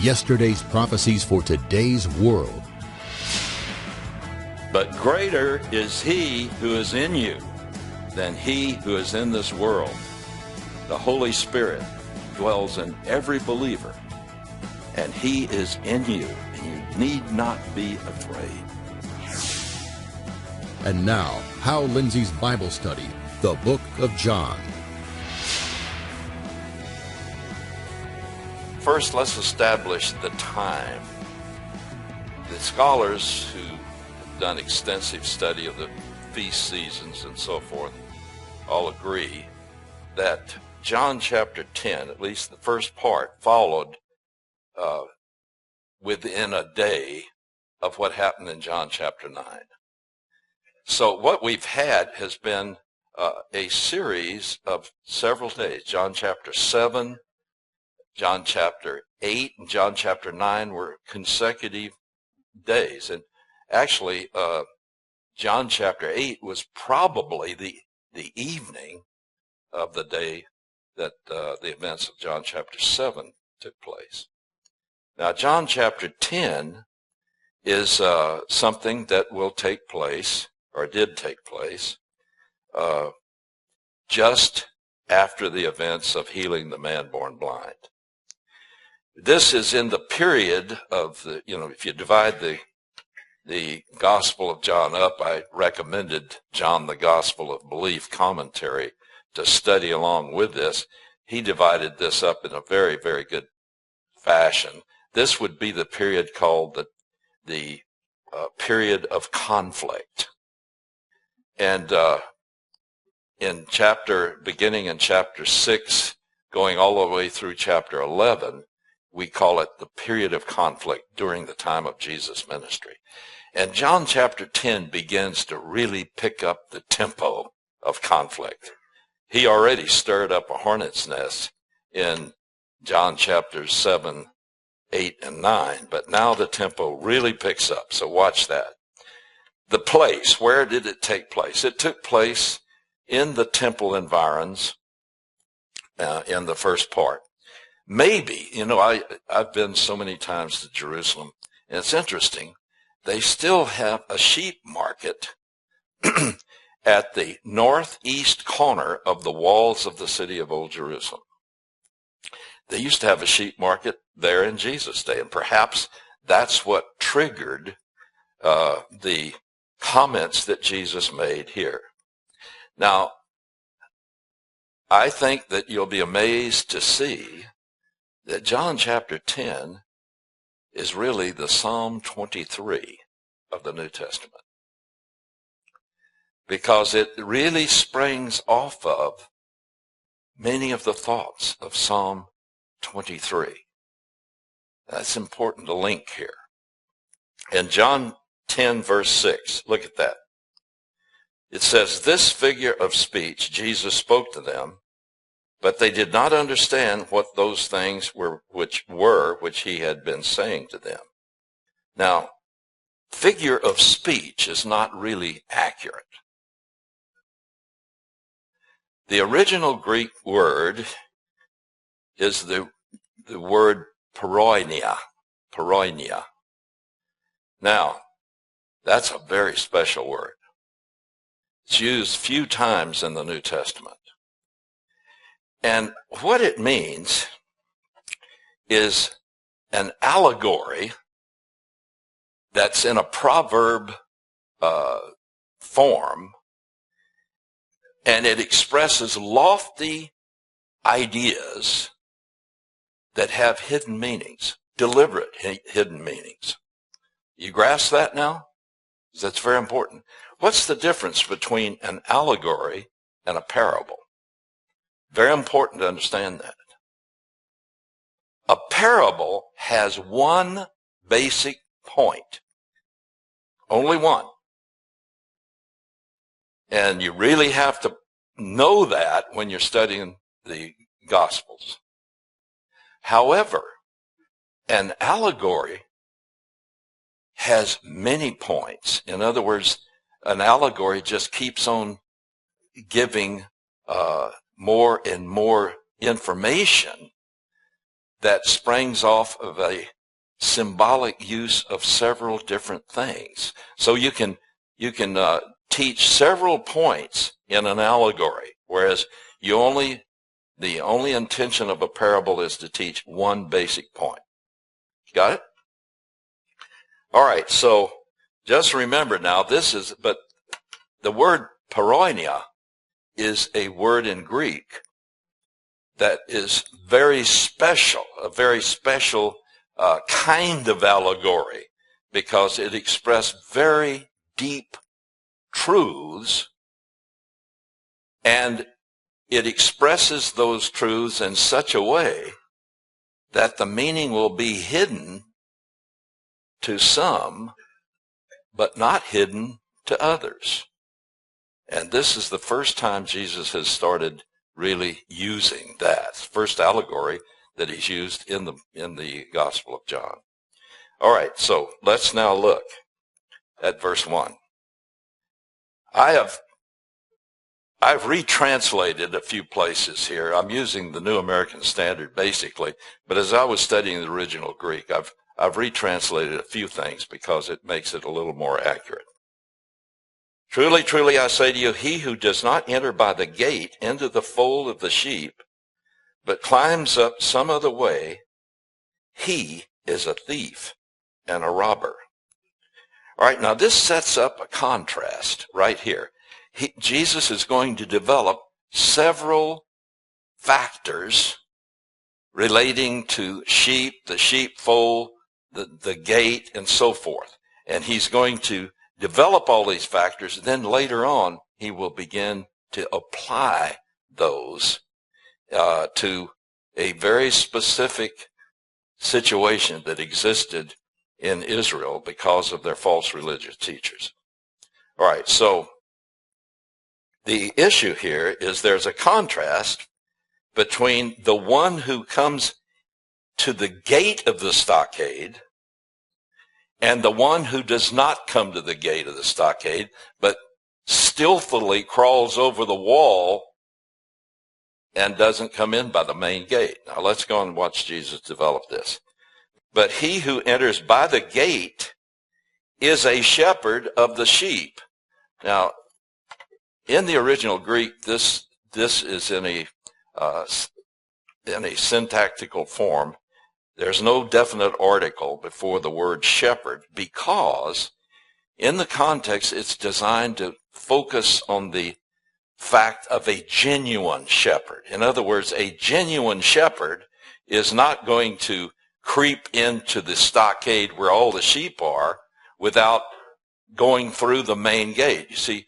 Yesterday's prophecies for today's world. But greater is he who is in you than he who is in this world. The Holy Spirit dwells in every believer, and he is in you, and you need not be afraid. And now, Hal Lindsey's Bible study, the book of John. First, let's establish the time. The scholars who have done extensive study of the feast seasons and so forth all agree that John chapter 10, at least the first part, followed within a day of what happened in John chapter 9. So what we've had has been a series of several days. John chapter 7, John chapter 8, and John chapter 9 were consecutive days. And actually, John chapter 8 was probably the evening of the day that the events of John chapter 7 took place. Now, John chapter 10 is something that will take place, or did take place, just after the events of healing the man born blind. This is in the period of the, if you divide the Gospel of John up, I recommended John the Gospel of Belief commentary to study along with this. He divided this up in a very, very good fashion. This would be the period called the period of conflict. And beginning in chapter 6, going all the way through chapter 11, we call it the period of conflict during the time of Jesus' ministry. And John chapter 10 begins to really pick up the tempo of conflict. He already stirred up a hornet's nest in John chapters 7, 8, and 9, but now the tempo really picks up, so watch that. The place, where did it take place? It took place in the temple environs in the first part. Maybe, I've been so many times to Jerusalem, and it's interesting. They still have a sheep market at the northeast corner of the walls of the city of Old Jerusalem. They used to have a sheep market there in Jesus' day, and perhaps that's what triggered the comments that Jesus made here. Now, I think that you'll be amazed to see that John chapter 10 is really the Psalm 23 of the New Testament, because it really springs off of many of the thoughts of Psalm 23. That's important to link here. In John 10 verse 6, look at that. It says, "This figure of speech Jesus spoke to them, but they did not understand what those things were which he had been saying to them." Now, figure of speech is not really accurate. The original Greek word is the word paroinia. Paroinia. Now, that's a very special word. It's used few times in the New Testament. And what it means is an allegory that's in a proverb form, and it expresses lofty ideas that have hidden meanings, deliberate hidden meanings. You grasp that now? That's very important. What's the difference between an allegory and a parable? Very important to understand that. A parable has one basic point. Only one. And you really have to know that when you're studying the Gospels. However, an allegory has many points. In other words, an allegory just keeps on giving more and more information that springs off of a symbolic use of several different things. So you can teach several points in an allegory, whereas the only intention of a parable is to teach one basic point. Got it? All right, so just remember now, but the word paroinia is a word in Greek that is very special, a very special kind of allegory, because it expressed very deep truths, and it expresses those truths in such a way that the meaning will be hidden to some, but not hidden to others. And this is the first time Jesus has started really using that. First allegory that he's used in the Gospel of John. All right, so let's now look at verse 1. I've retranslated a few places here. I'm using the New American Standard basically, but as I was studying the original Greek, I've retranslated a few things because it makes it a little more accurate. Truly, truly, I say to you, he who does not enter by the gate into the fold of the sheep, but climbs up some other way, he is a thief and a robber. All right, now this sets up a contrast right here. Jesus is going to develop several factors relating to sheep, the sheepfold, the gate, and so forth. And he's going to develop all these factors, and then later on he will begin to apply those to a very specific situation that existed in Israel because of their false religious teachers. All right, so the issue here is there's a contrast between the one who comes to the gate of the stockade and the one who does not come to the gate of the stockade, but stealthily crawls over the wall and doesn't come in by the main gate. Now let's go and watch Jesus develop this. But he who enters by the gate is a shepherd of the sheep. Now, in the original Greek, this is in a syntactical form. There's no definite article before the word shepherd because in the context it's designed to focus on the fact of a genuine shepherd. In other words, a genuine shepherd is not going to creep into the stockade where all the sheep are without going through the main gate. You see,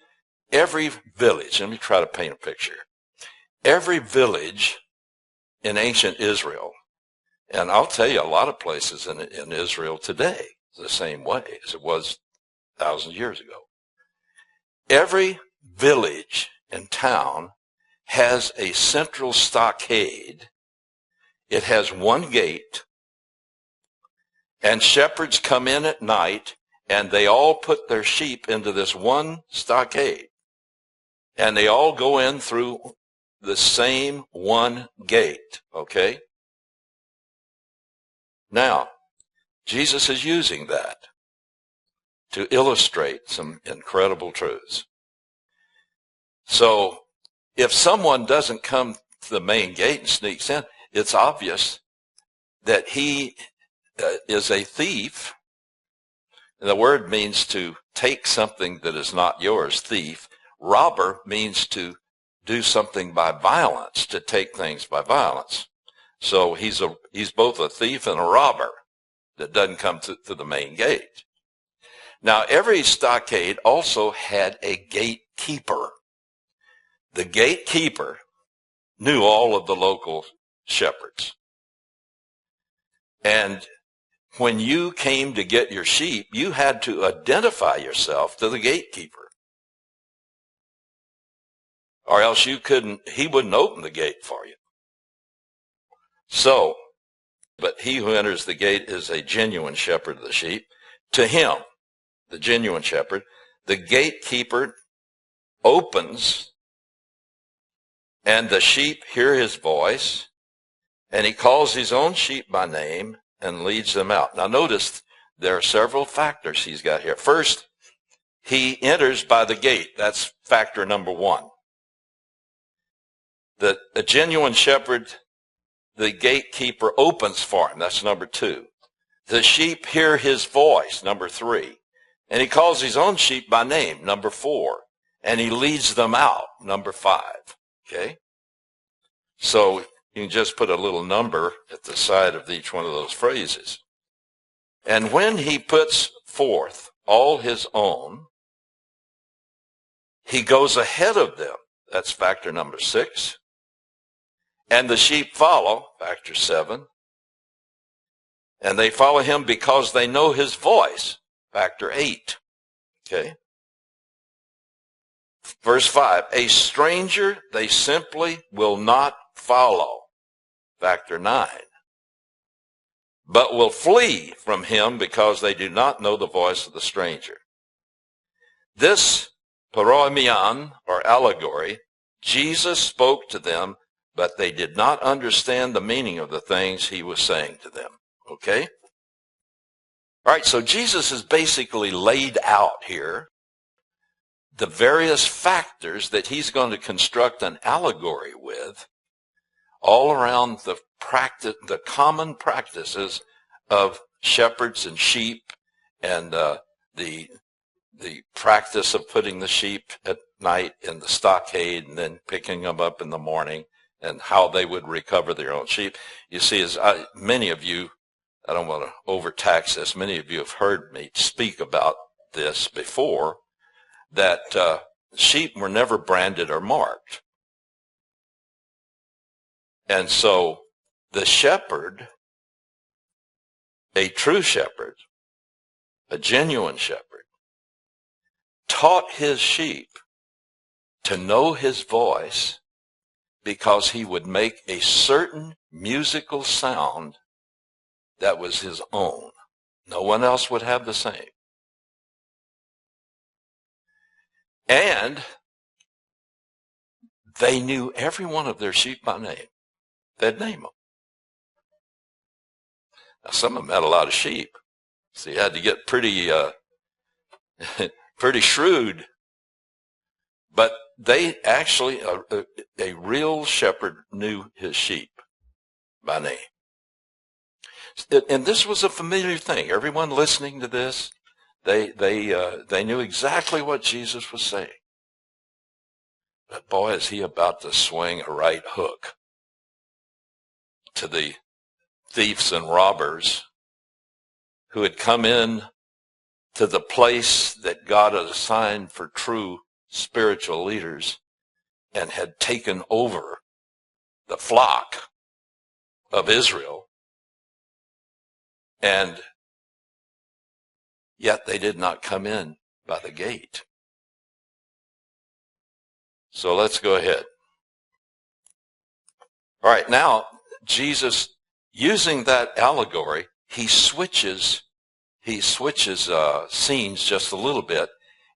every village, let me try to paint a picture. Every village in ancient Israel, and I'll tell you a lot of places in Israel today, the same way as it was thousands of years ago. Every village and town has a central stockade. It has one gate, and shepherds come in at night, and they all put their sheep into this one stockade. And they all go in through the same one gate, okay? Now, Jesus is using that to illustrate some incredible truths. So, if someone doesn't come to the main gate and sneaks in, it's obvious that he is a thief. And the word means to take something that is not yours, thief. Robber means to do something by violence, to take things by violence. So he's both a thief and a robber that doesn't come to the main gate. Now, every stockade also had a gatekeeper. The gatekeeper knew all of the local shepherds. And when you came to get your sheep, you had to identify yourself to the gatekeeper. Or else he wouldn't open the gate for you. So, but he who enters the gate is a genuine shepherd of the sheep. To him, the genuine shepherd, the gatekeeper opens, and the sheep hear his voice, And he calls his own sheep by name and leads them out. Now notice there are several factors he's got here. First, he enters by the gate. That's factor number one. A genuine shepherd, the gatekeeper opens for him. That's number two. The sheep hear his voice, number three. And he calls his own sheep by name, number four. And he leads them out, number five. Okay? So you can just put a little number at the side of each one of those phrases. And when he puts forth all his own, he goes ahead of them. That's factor number 6. And the sheep follow, factor 7. And they follow him because they know his voice, factor 8. Okay? Verse 5, a stranger they simply will not follow, factor 9. But will flee from him because they do not know the voice of the stranger. This paroimion, or allegory, Jesus spoke to them, but they did not understand the meaning of the things he was saying to them. Okay? All right, so Jesus has basically laid out here the various factors that he's going to construct an allegory with all around the common practices of shepherds and sheep, and the practice of putting the sheep at night in the stockade and then picking them up in the morning, and how they would recover their own sheep. You see, many of you, I don't want to overtax this, many of you have heard me speak about this before, that sheep were never branded or marked. And so the shepherd, a true shepherd, a genuine shepherd, taught his sheep to know his voice because he would make a certain musical sound that was his own. No one else would have the same. And they knew every one of their sheep by name. They'd name them. Now, some of them had a lot of sheep, so you had to get pretty shrewd. But they actually, a real shepherd knew his sheep by name. And this was a familiar thing. Everyone listening to this, they knew exactly what Jesus was saying. But boy, is he about to swing a right hook to the thieves and robbers who had come in to the place that God had assigned for true spiritual leaders and had taken over the flock of Israel. And yet they did not come in by the gate. So let's go ahead. All right, now Jesus, using that allegory, he switches scenes just a little bit,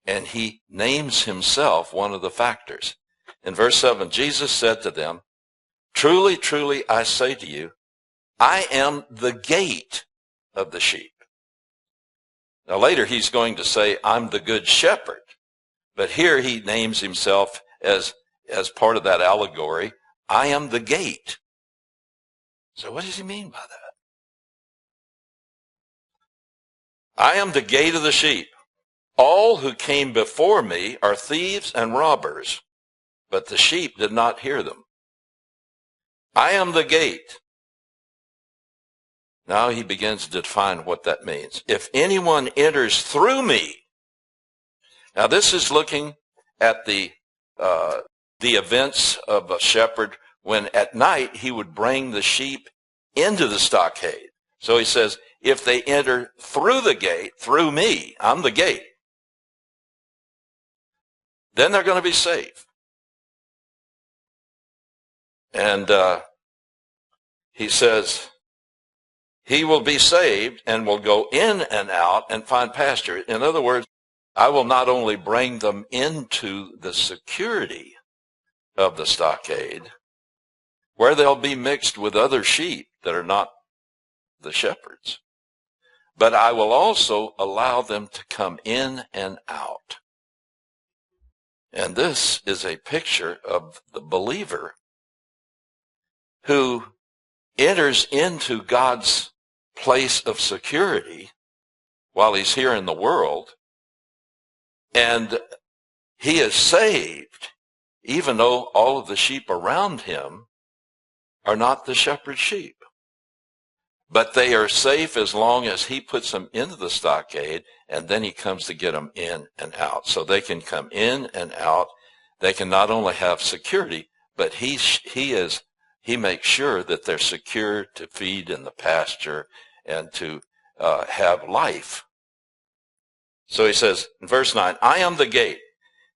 and he names himself one of the factors. In verse 7, Jesus said to them, "Truly, truly, I say to you, I am the gate of the sheep." Now later he's going to say, "I'm the good shepherd." But here he names himself as part of that allegory, "I am the gate." So what does he mean by that? I am the gate of the sheep. All who came before me are thieves and robbers, but the sheep did not hear them. I am the gate. Now he begins to define what that means. If anyone enters through me. Now this is looking at the events of a shepherd when at night he would bring the sheep into the stockade. So he says, if they enter through the gate, through me, I'm the gate, then they're going to be safe. And he says, he will be saved and will go in and out and find pasture. In other words, I will not only bring them into the security of the stockade, where they'll be mixed with other sheep that are not the shepherds. But I will also allow them to come in and out. And this is a picture of the believer who enters into God's place of security while he's here in the world, and he is saved, even though all of the sheep around him are not the shepherd's sheep. But they are safe as long as he puts them into the stockade, and then he comes to get them in and out. So they can come in and out. They can not only have security, but he makes sure that they're secure to feed in the pasture and to have life. So he says in verse 9, I am the gate.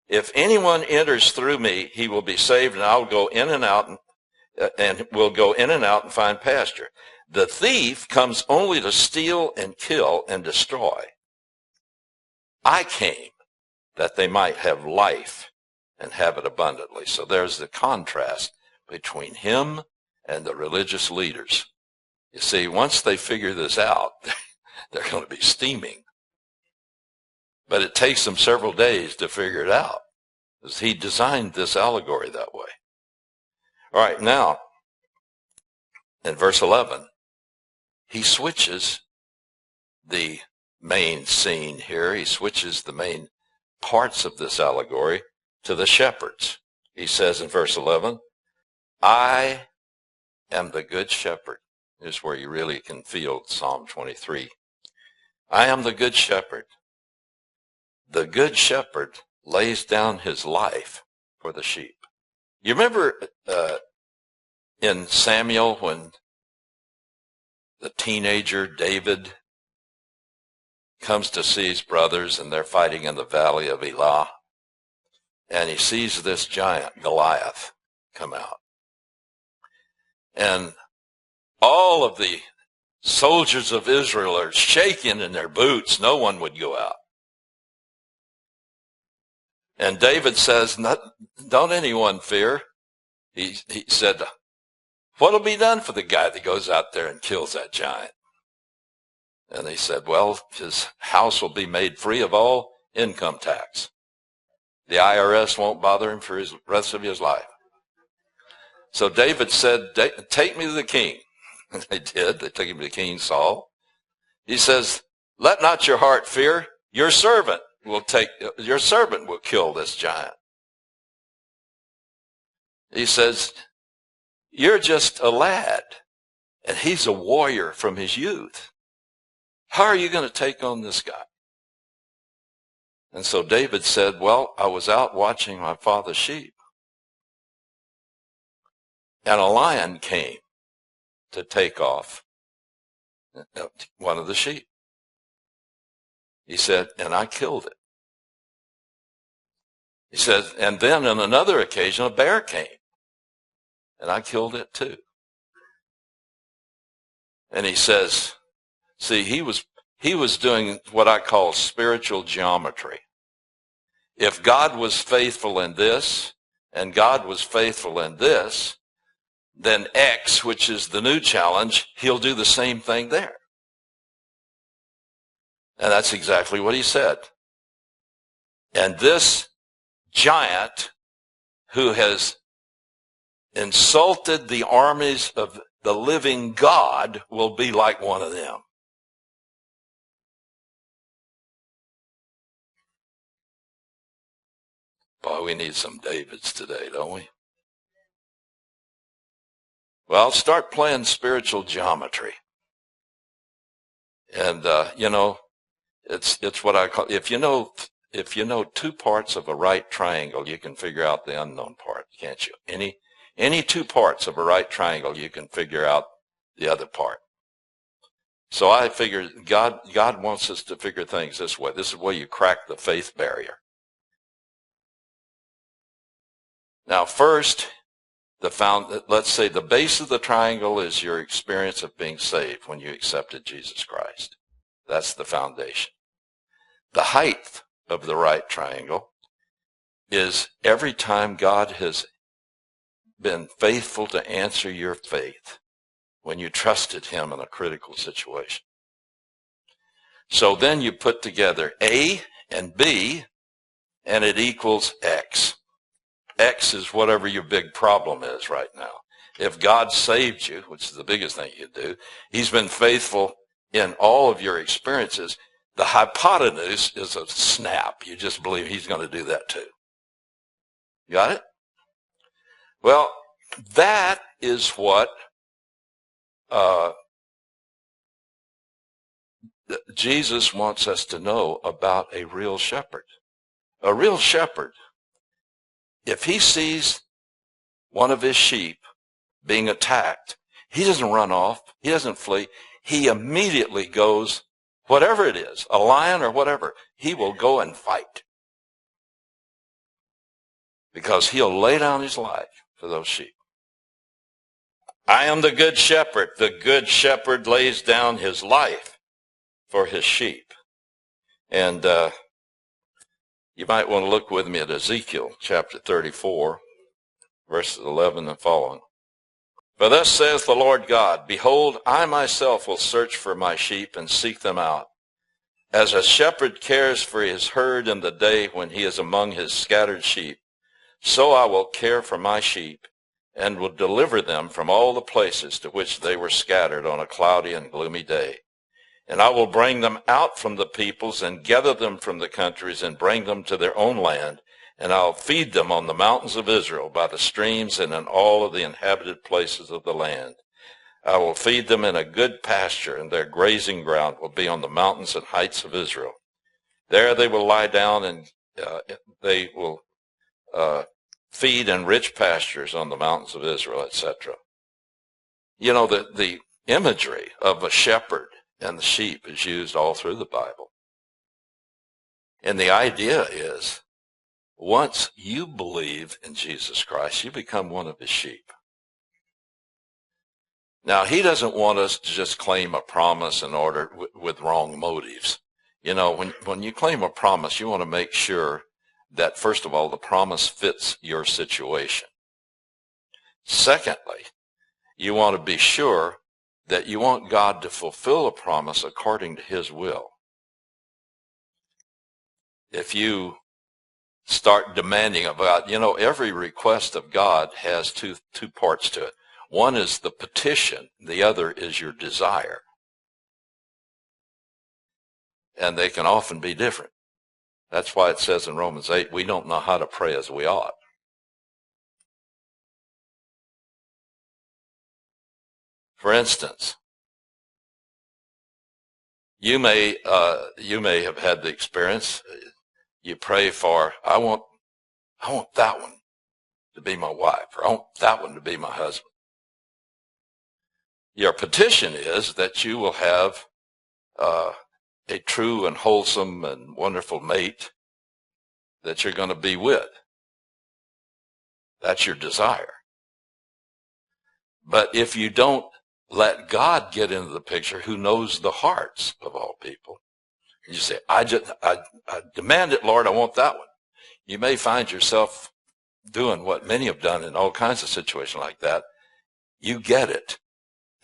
If anyone enters through me, he will be saved, and I'll go in and out and will go in and out and find pasture. The thief comes only to steal and kill and destroy. I came that they might have life and have it abundantly. So there's the contrast between him and the religious leaders. You see, once they figure this out, they're going to be steaming. But it takes them several days to figure it out, because he designed this allegory that way. All right, now, in verse 11, he switches the main scene here. He switches the main parts of this allegory to the shepherds. He says in verse 11, I am the good shepherd. This is where you really can feel Psalm 23. I am the good shepherd. The good shepherd lays down his life for the sheep. You remember in Samuel when the teenager David comes to see his brothers and they're fighting in the valley of Elah, and he sees this giant Goliath come out. And all of the soldiers of Israel are shaking in their boots. No one would go out. And David says, don't anyone fear. He said, what'll be done for the guy that goes out there and kills that giant? And he said, well, his house will be made free of all income tax. The IRS won't bother him for his rest of his life. So David said, take me to the king. And they did. They took him to King Saul. He says, let not your heart fear. Your servant will kill this giant. He says, you're just a lad, and he's a warrior from his youth. How are you going to take on this guy? And so David said, well, I was out watching my father's sheep, and a lion came to take off one of the sheep. He said, and I killed it. He said, and then on another occasion, a bear came, and I killed it too. And he says, see, he was doing what I call spiritual geometry. If God was faithful in this, and God was faithful in this, then X, which is the new challenge, he'll do the same thing there. And that's exactly what he said. And this giant who has insulted the armies of the living God will be like one of them. Boy, we need some Davids today, don't we? Well, start playing spiritual geometry. And, it's what I call, if you know 2 parts of a right triangle, you can figure out the unknown part, can't you? Any 2 parts of a right triangle, you can figure out the other part. So I figure God wants us to figure things this way. This is where you crack the faith barrier. Now, first, let's say the base of the triangle is your experience of being saved when you accepted Jesus Christ. That's the foundation. The height of the right triangle is every time God has been faithful to answer your faith when you trusted him in a critical situation. So then you put together A and B, and it equals X. X is whatever your big problem is right now. If God saved you, which is the biggest thing you do, he's been faithful in all of your experiences. The hypotenuse is a snap. You just believe he's going to do that too. Got it? Well, that is what Jesus wants us to know about a real shepherd. A real shepherd, if he sees one of his sheep being attacked, he doesn't run off. He doesn't flee. He immediately goes, whatever it is, a lion or whatever, he will go and fight. Because he'll lay down his life for those sheep. I am the good shepherd. The good shepherd lays down his life for his sheep. And you might want to look with me at Ezekiel chapter 34, verses 11 and following. For thus says the Lord God, behold, I myself will search for my sheep and seek them out. As a shepherd cares for his herd in the day when he is among his scattered sheep, so I will care for my sheep and will deliver them from all the places to which they were scattered on a cloudy and gloomy day. And I will bring them out from the peoples and gather them from the countries and bring them to their own land. And I'll feed them on the mountains of Israel by the streams and in all of the inhabited places of the land. I will feed them in a good pasture, and their grazing ground will be on the mountains and heights of Israel. There they will lie down, and they will feed in rich pastures on the mountains of Israel, etc. You know, the imagery of a shepherd and the sheep is used all through the Bible. And the idea is, once you believe in Jesus Christ, you become one of his sheep. Now, he doesn't want us to just claim a promise in order with wrong motives. You know, when you claim a promise, you want to make sure that, first of all, the promise fits your situation. Secondly, you want to be sure that you want God to fulfill a promise according to his will. If you start demanding about, you know, every request of God has two parts to it. One is the petition, the other is your desire. And they can often be different. That's why it says in Romans 8, we don't know how to pray as we ought. For instance, you may have had the experience, you pray for, I want that one to be my wife, or I want that one to be my husband. Your petition is that you will have a true and wholesome and wonderful mate that you're going to be with. That's your desire. But if you don't let God get into the picture, who knows the hearts of all people, you say, I demand it, Lord, I want that one. You may find yourself doing what many have done in all kinds of situations like that. You get it.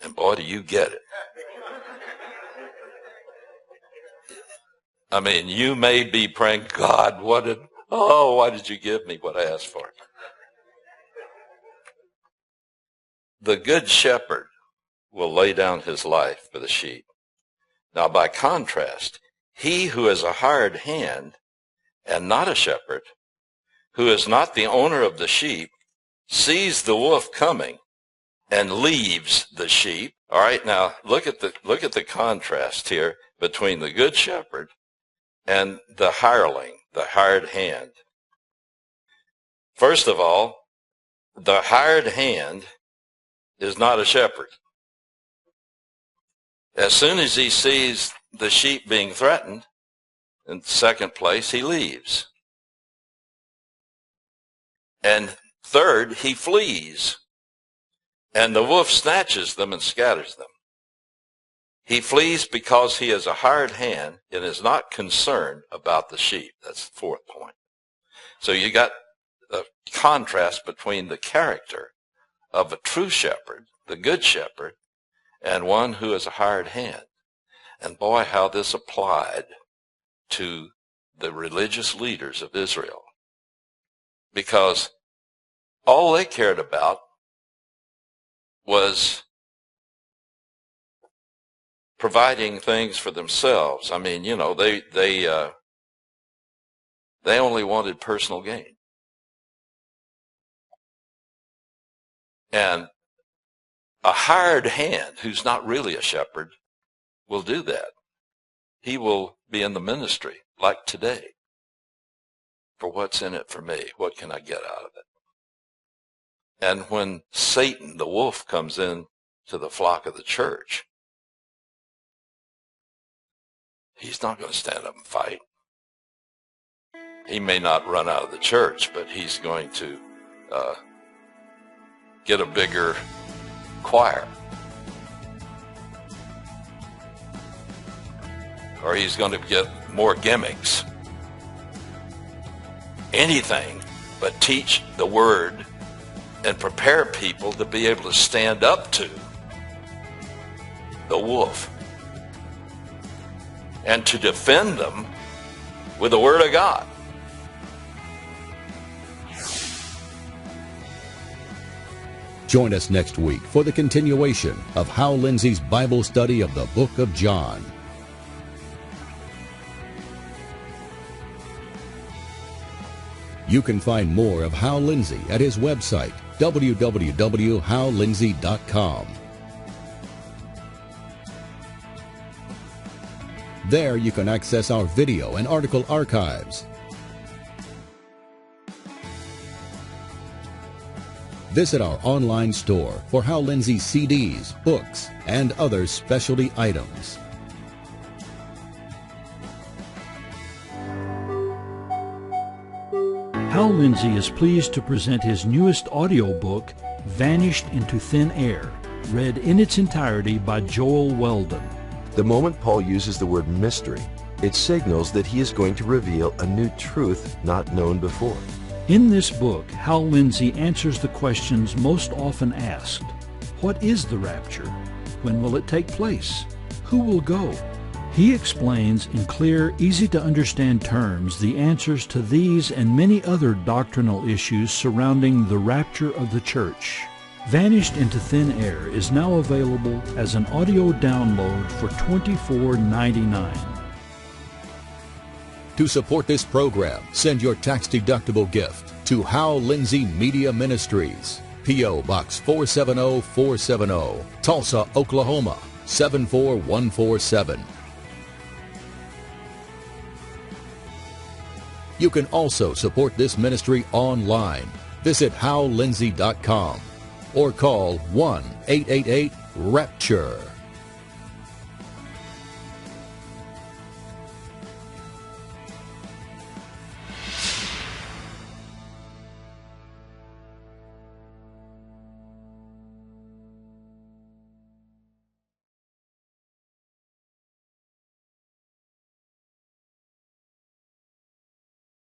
And boy, do you get it. I mean, you may be praying, God, why did you give me what I asked for? The good shepherd will lay down his life for the sheep. Now, by contrast, he who is a hired hand and not a shepherd, who is not the owner of the sheep, sees the wolf coming and leaves the sheep. All right, now look at the contrast here between the good shepherd and the hireling, the hired hand. First of all, the hired hand is not a shepherd. As soon as he sees the sheep being threatened, in second place, he leaves. And third, he flees. And the wolf snatches them and scatters them. He flees because he is a hired hand and is not concerned about the sheep. That's the fourth point. So you got a contrast between the character of a true shepherd, the good shepherd, and one who is a hired hand. And boy, how this applied to the religious leaders of Israel. Because all they cared about was providing things for themselves. I mean, they only wanted personal gain. And a hired hand who's not really a shepherd will do that. He will be in the ministry like today. For what's in it for me? What can I get out of it? And when Satan, the wolf, comes in to the flock of the church, he's not going to stand up and fight. He may not run out of the church, but he's going to get a bigger choir. Or he's going to get more gimmicks. Anything but teach the word and prepare people to be able to stand up to the wolf and to defend them with the word of God. Join us next week for the continuation of Hal Lindsey's Bible study of the book of John. You can find more of Hal Lindsey at his website, www.hallindsey.com. There you can access our video and article archives. Visit our online store for Hal Lindsey CDs, books, and other specialty items. Hal Lindsey is pleased to present his newest audiobook, Vanished into Thin Air, read in its entirety by Joel Weldon. The moment Paul uses the word mystery, it signals that he is going to reveal a new truth not known before. In this book, Hal Lindsey answers the questions most often asked. What is the rapture? When will it take place? Who will go? He explains in clear, easy-to-understand terms the answers to these and many other doctrinal issues surrounding the rapture of the church. Vanished into Thin Air is now available as an audio download for $24.99. To support this program, send your tax-deductible gift to Hal Lindsey Media Ministries, P.O. Box 470470, Tulsa, Oklahoma 74147. You can also support this ministry online. Visit hallindsey.com or call 1-888-RAPTURE.